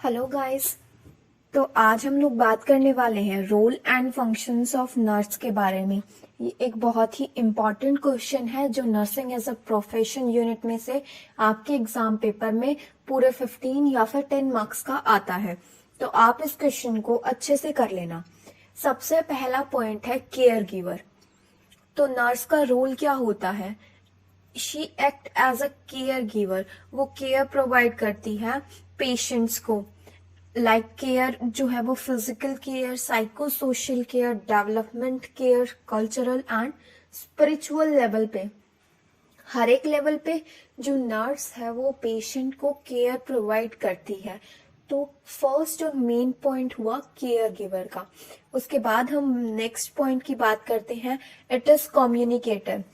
Hello guys. तो आज हम लोग बात करने वाले हैं role and functions of nurse के बारे में। ये एक बहुत ही इम्पॉर्टेंट क्वेश्चन है जो nursing as a profession unit में से आपके एग्जाम पेपर में पूरे 15 या फिर 10 मार्क्स का आता है। तो आप इस क्वेश्चन को अच्छे से कर लेना। सबसे पहला पॉइंट है केयर गिवर। तो नर्स का रोल क्या होता है? She act as a care giver. वो केयर प्रोवाइड करती है पेशेंट्स को। केयर जो है वो physical care, psycho social care, development care, cultural and spiritual level पे, हर एक लेवल पे जो नर्स है वो पेशेंट को केयर प्रोवाइड करती है। तो फर्स्ट और मेन पॉइंट हुआ केयर गिवर का। उसके बाद हम नेक्स्ट पॉइंट की बात करते हैं। It is communicator.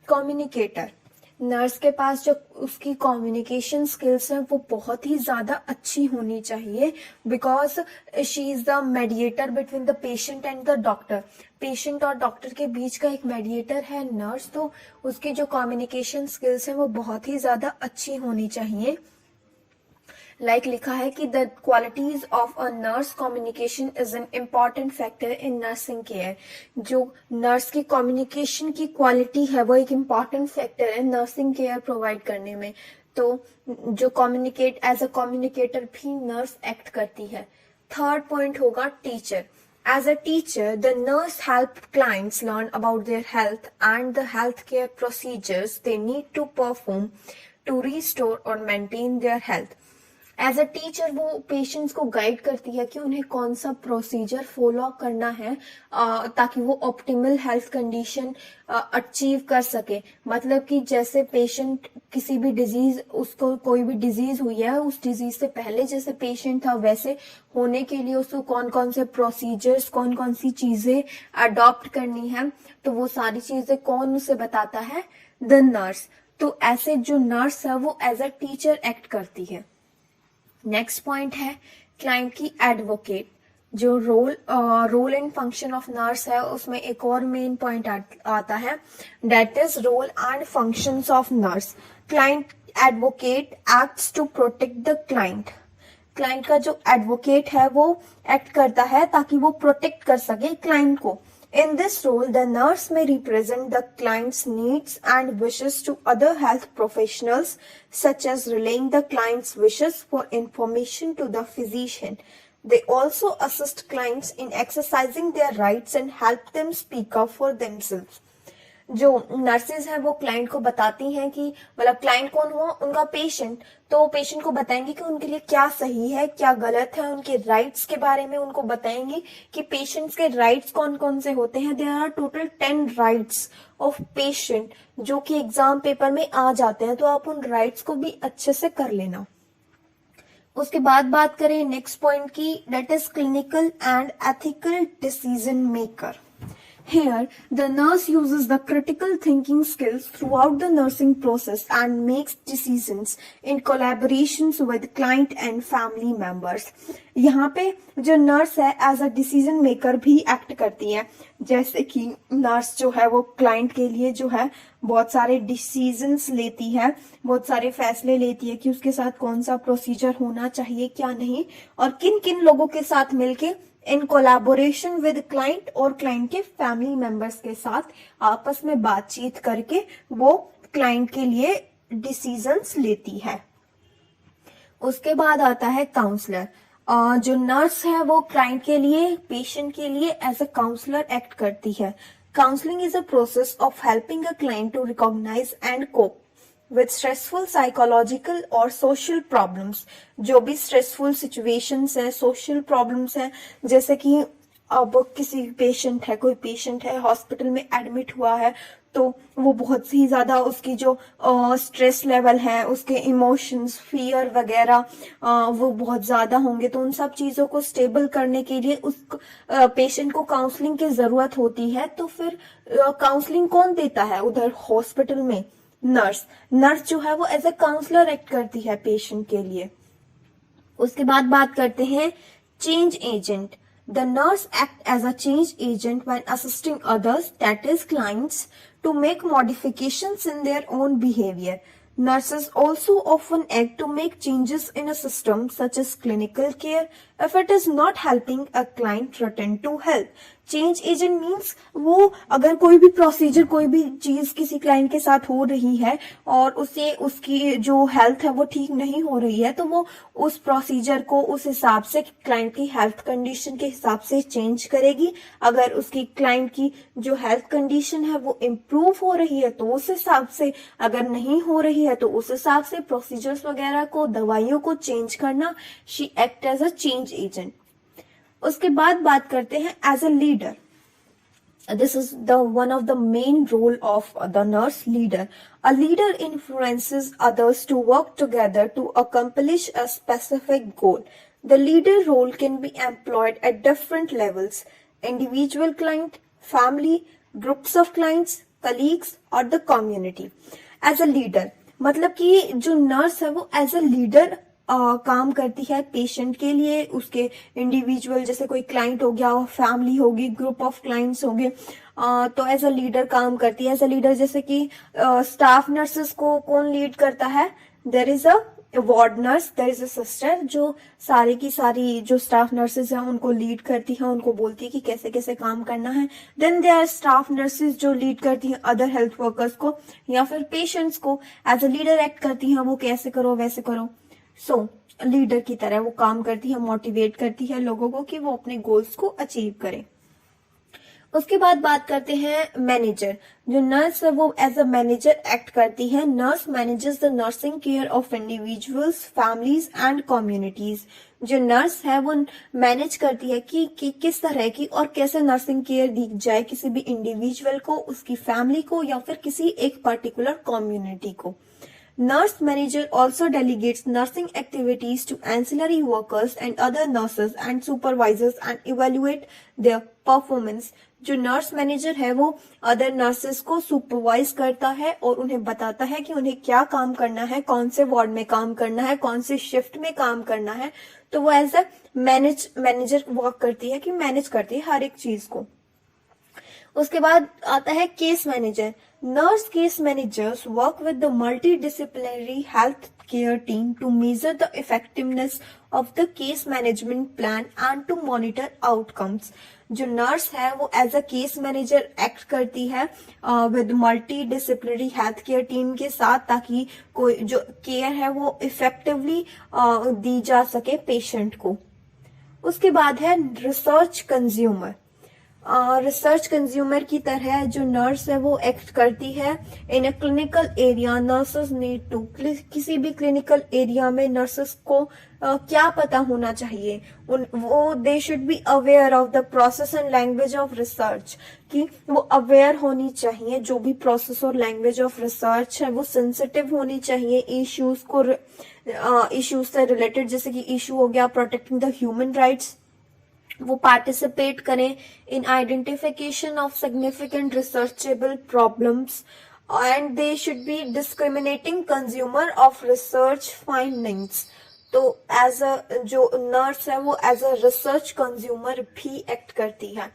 Communicator nurse के पास जो उसकी कम्युनिकेशन स्किल्स हैं वो बहुत ही ज्यादा अच्छी होनी चाहिए, because she is the mediator between the patient and the doctor. Patient और डॉक्टर के बीच का एक मेडिएटर है नर्स। तो उसकी जो कम्युनिकेशन स्किल्स हैं वो बहुत ही ज्यादा अच्छी होनी चाहिए। लिखा है कि the qualities of a nurse communication is an important factor in nursing care. जो नर्स की कम्युनिकेशन की क्वालिटी है वो एक इम्पॉर्टेंट फैक्टर है नर्सिंग केयर प्रोवाइड करने में। तो जो कम्युनिकेट एज अ कम्युनिकेटर भी नर्स एक्ट करती है। थर्ड पॉइंट होगा teacher. As a teacher, the nurse help clients learn about their health and the healthcare procedures they need to perform to restore or maintain their health. As a teacher वो patients को guide करती है कि उन्हें कौन सा procedure follow करना है ताकि वो ऑप्टिमल हेल्थ कंडीशन अचीव कर सके। मतलब कि जैसे पेशेंट किसी भी डिजीज, उसको कोई भी डिजीज हुई है, उस डिजीज से पहले जैसे पेशेंट था वैसे होने के लिए उसको कौन कौन से प्रोसीजर्स, कौन कौन सी चीजें अडॉप्ट करनी है, तो वो सारी चीजें कौन उसे बताता है? The nurse. तो ऐसे जो नर्स है वो एज अ टीचर एक्ट करती है। नेक्स्ट पॉइंट है क्लाइंट की एडवोकेट। जो role and function of nurse है उसमें एक और मेन पॉइंट आता है, that is role and functions of nurse. Client advocate acts to protect the client. Client का जो एडवोकेट है वो एक्ट करता है ताकि वो प्रोटेक्ट कर सके क्लाइंट को। In this role, the nurse may represent the client's needs and wishes to other health professionals, such as relaying the client's wishes for information to the physician. They also assist clients in exercising their rights and help them speak up for themselves. जो nurses हैं वो client को बताती हैं कि मतलब client कौन हुआ? उनका पेशेंट। तो पेशेंट को बताएंगे कि उनके लिए क्या सही है, क्या गलत है, उनके राइट्स के बारे में उनको बताएंगे कि पेशेंट्स के राइट्स कौन कौन से होते हैं। There are total 10 rights of patient जो कि एग्जाम पेपर में आ जाते हैं। तो आप उन राइट्स को भी अच्छे से कर लेना। उसके बाद बात करें नेक्स्ट पॉइंट की, that is clinical and ethical decision maker. Here, the nurse uses the critical thinking skills throughout the nursing process and makes decisions in collaborations with client and family members. यहाँ पे जो nurse है as a decision maker भी act करती है। जैसे कि nurse जो है वो क्लाइंट के लिए जो है बहुत सारे डिसीजंस लेती है, बहुत सारे फैसले लेती है कि उसके साथ कौन सा प्रोसीजर होना चाहिए, क्या नहीं, और किन किन लोगों के साथ मिलके इन कोलैबोरेशन विद क्लाइंट और क्लाइंट के फैमिली मेंबर्स के साथ आपस में बातचीत करके वो क्लाइंट के लिए डिसीजंस लेती है। उसके बाद आता है काउंसलर। जो नर्स है वो क्लाइंट के लिए, पेशेंट के लिए एज अ काउंसलर एक्ट करती है। Counselling is a process of helping a client to recognise and cope with stressful psychological और social problems। जो भी stressful situations है, social problems है, जैसे कि अब किसी पेशेंट है, कोई पेशेंट है हॉस्पिटल में एडमिट हुआ है, तो वो बहुत ही ज्यादा उसकी जो स्ट्रेस लेवल है, उसके इमोशंस, फियर वगैरह वो बहुत ज्यादा होंगे। तो उन सब चीजों को स्टेबल करने के लिए उस पेशेंट को काउंसलिंग की जरूरत होती है। तो फिर काउंसलिंग कौन देता है उधर हॉस्पिटल में? नर्स। नर्स जो है वो एज ए काउंसलर एक्ट करती है पेशेंट के लिए। उसके बाद बात करते हैं change agent. The nurse act as a change agent when assisting others, that is clients, to make modifications in their own behaviour. Nurses also often act to make changes in a system such as clinical care if it is not helping a client return to health. Change agent means वो अगर कोई भी procedure कोई भी चीज किसी client के साथ हो रही है और उसे उसकी जो हेल्थ है वो ठीक नहीं हो रही है तो वो उस प्रोसीजर को उस हिसाब से क्लाइंट की हेल्थ कंडीशन के हिसाब से चेंज करेगी। अगर उसकी क्लाइंट की जो हेल्थ कंडीशन है वो इम्प्रूव हो रही है तो उस हिसाब से, अगर नहीं हो रही है तो उस हिसाब से प्रोसीजर्स वगैरह को, दवाइयों को चेंज करना। She act as a change agent. उसके बाद बात करते हैं as a leader. This is the one of the main role of the nurse leader. A leader influences others to work together to accomplish a specific goal. The leader role can be employed at different levels: individual client, family, groups of clients, colleagues or the community. As a leader मतलब कि जो nurse है वो as a leader काम करती है patient के लिए। उसके इंडिविजुअल जैसे कोई क्लाइंट हो गया, फैमिली होगी, ग्रुप ऑफ क्लाइंट्स हो गए, तो एज अ लीडर काम करती है। एज अ लीडर जैसे कि स्टाफ नर्सेस को कौन लीड करता है? There is a ward nurse, there is a sister जो सारी की सारी जो स्टाफ नर्सेज हैं उनको लीड करती है, उनको बोलती है कि कैसे कैसे काम करना है। Then they are staff nurses जो लीड करती हैं अदर हेल्थ वर्कर्स को या फिर पेशेंट्स को। एज अ लीडर एक्ट करती हैं, वो कैसे करो वैसे करो। लीडर की तरह वो काम करती है, मोटिवेट करती है लोगों को कि वो अपने गोल्स को अचीव करें। उसके बाद बात करते हैं मैनेजर। जो नर्स है वो एज अ मैनेजर एक्ट करती है। Nurse manages the nursing care of individuals, families and communities. जो नर्स है वो मैनेज करती है कि किस तरह की और कैसे नर्सिंग केयर दी जाए किसी भी इंडिविजुअल को, उसकी फैमिली को या फिर किसी एक पर्टिकुलर कम्युनिटी को। Nurse manager also delegates nursing activities to ancillary workers and other nurses and supervisors and evaluate their performance. जो नर्स मैनेजर है वो अदर नर्सेस को सुपरवाइज करता है और उन्हें बताता है कि उन्हें क्या काम करना है, कौन से वार्ड में काम करना है, कौन से शिफ्ट में काम करना है। तो वो एज अ मैनेजर वर्क करती है कि मैनेज करती है हर एक चीज को। उसके बाद आता है case manager. Nurse case managers work with the multidisciplinary health care team to measure the effectiveness of the case management plan and to monitor outcomes. जो नर्स है वो as a case manager act करती है with multidisciplinary health care team के साथ, ताकि कोई जो केयर है वो इफेक्टिवली दी जा सके पेशेंट को। उसके बाद है रिसर्च कंज्यूमर। रिसर्च कंज्यूमर की तरह जो नर्स है वो एक्ट करती है in a clinical area. Nurses need to, किसी भी क्लिनिकल एरिया में नर्सेस को क्या पता होना चाहिए, वो they should be aware of the process and language of research, कि वो अवेयर होनी चाहिए जो भी प्रोसेस और लैंग्वेज ऑफ रिसर्च है वो सेंसिटिव होनी चाहिए इश्यूज को, इश्यूज से रिलेटेड, जैसे कि इश्यू हो गया प्रोटेक्टिंग द ह्यूमन राइट्स। वो पार्टिसिपेट करें in identification of significant researchable problems and they should be discriminating consumer of research findings. तो एज अ जो नर्स है वो एज अ रिसर्च कंज्यूमर भी एक्ट करती है।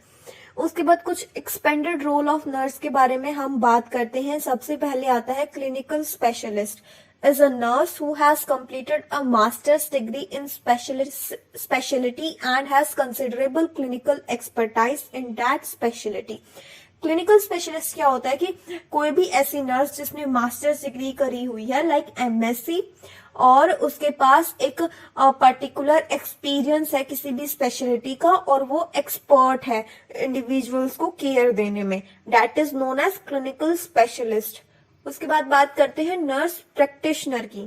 उसके बाद कुछ एक्सपेंडेड रोल ऑफ नर्स के बारे में हम बात करते हैं। सबसे पहले आता है clinical specialist. Is a nurse who has completed a master's degree in specialty and has considerable clinical expertise in that specialty. Clinical specialist क्या होता है कि कोई भी ऐसी नर्स जिसने मास्टर्स डिग्री करी हुई है लाइक एमएससी और उसके पास एक पर्टिकुलर एक्सपीरियंस है किसी भी स्पेशलिटी का और वो एक्सपर्ट है इंडिविजुअल्स को केयर देने में, that is known as clinical specialist. उसके बाद बात करते हैं नर्स प्रैक्टिशनर की।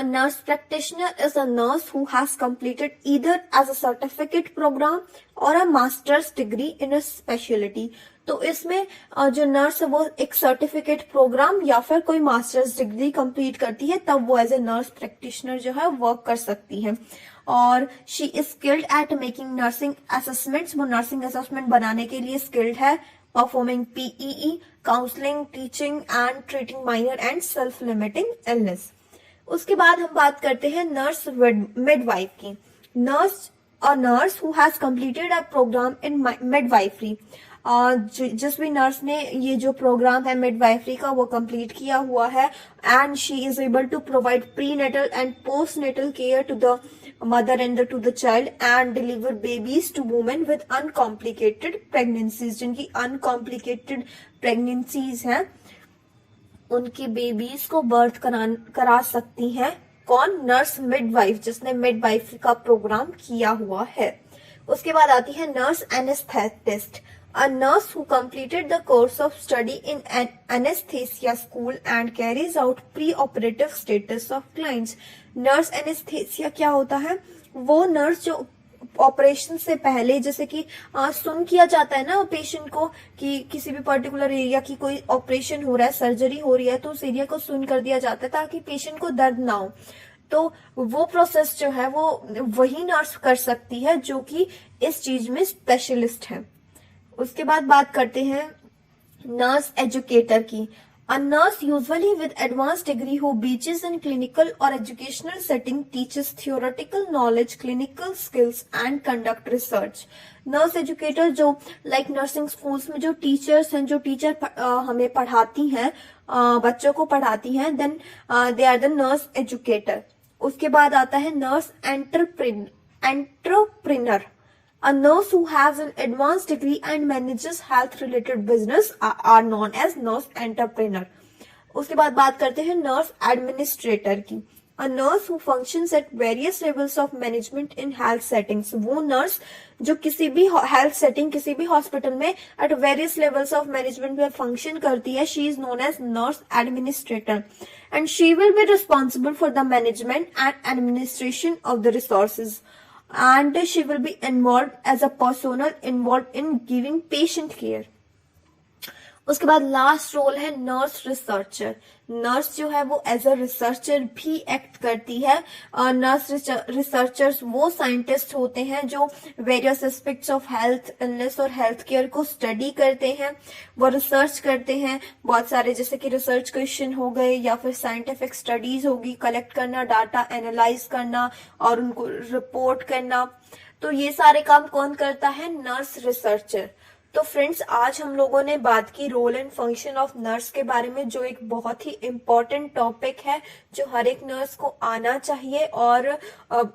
Nurse practitioner is a nurse who has completed either as a certificate programme और a master's degree in a speciality. तो इसमें जो नर्स है वो एक सर्टिफिकेट प्रोग्राम या फिर कोई मास्टर्स डिग्री कंप्लीट करती है, तब वो एज ए नर्स प्रैक्टिशनर जो है वर्क कर सकती है। और she is skilled eight making nursing assessments. वो नर्सिंग असेसमेंट बनाने के लिए स्किल्ड है। performing PEE, counseling, teaching and treating minor and self-limiting illness. उसके बाद हम बात करते हैं नर्स मिडवाइफ की। Nurse, a nurse who has completed a program in midwifery. जिस भी नर्स ने ये जो प्रोग्राम है मिडवाइफरी का वो कंप्लीट किया हुआ है, and she is able to provide pre natal and post natal care to the mother and to the child and deliver babies to women with uncomplicated pregnancies. जिनकी uncomplicated pregnancies हैं उनकी babies को birth करा सकती हैं कौन? Nurse midwife, जिसने midwife का प्रोग्राम किया हुआ है। उसके बाद आती है nurse anaesthetist, a nurse who completed the course of study in an anesthesia school and carries out pre-operative status of clients. Nurse anaesthesia क्या होता है? वो नर्स जो ऑपरेशन से पहले, जैसे कि सुन किया जाता है ना पेशेंट को कि किसी भी पर्टिकुलर एरिया की कोई ऑपरेशन हो रहा है, सर्जरी हो रही है, तो उस एरिया को सुन कर दिया जाता है ताकि पेशेंट को दर्द ना हो। तो वो प्रोसेस जो है वो वही नर्स कर सकती है जो कि इस चीज में स्पेशलिस्ट है। उसके बाद बात करते हैं नर्स एजुकेटर की। A nurse usually with advanced degree who teaches in clinical or educational setting teaches theoretical knowledge, clinical skills and conduct research. Nurse educator जो लाइक नर्सिंग स्कूल्स में जो टीचर्स हैं, जो टीचर हमें पढ़ाती हैं, बच्चों को पढ़ाती हैं, then they are the nurse educator. उसके बाद आता है nurse entrepreneur, A nurse who has an advanced degree and manages health-related business are known as nurse entrepreneur. उसके बाद बात करते हैं नर्स एडमिनिस्ट्रेटर की। A nurse who functions at various levels of management in health settings. वो nurse जो किसी भी हेल्थ सेटिंग, किसी भी हॉस्पिटल में at various levels of management में फंक्शन करती है, she is known as nurse administrator. And she will be responsible for the management and administration of the resources. And she will be involved as a personnel involved in giving patient care. उसके बाद last role है nurse researcher. Nurse जो है वो as a researcher भी act करती है। Nurse researchers वो साइंटिस्ट होते हैं जो various aspects of health, illness और हेल्थ केयर को स्टडी करते हैं, वो रिसर्च करते हैं बहुत सारे, जैसे कि रिसर्च क्वेश्चन हो गए या फिर साइंटिफिक स्टडीज होगी, कलेक्ट करना, डाटा एनालाइज करना और उनको रिपोर्ट करना। तो ये सारे काम कौन करता है? Nurse researcher. तो फ्रेंड्स, आज हम लोगों ने बात की role and function of nurse के बारे में, जो एक बहुत ही इम्पोर्टेंट टॉपिक है जो हर एक नर्स को आना चाहिए और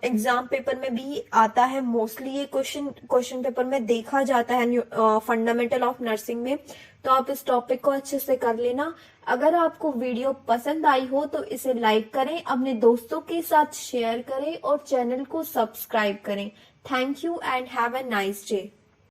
एग्जाम पेपर में भी आता है। मोस्टली ये क्वेश्चन पेपर में देखा जाता है फंडामेंटल ऑफ नर्सिंग में। तो आप इस टॉपिक को अच्छे से कर लेना। अगर आपको वीडियो पसंद आई हो तो इसे लाइक करें, अपने दोस्तों के साथ शेयर करें और चैनल को सब्सक्राइब करें। Thank you and have a nice day.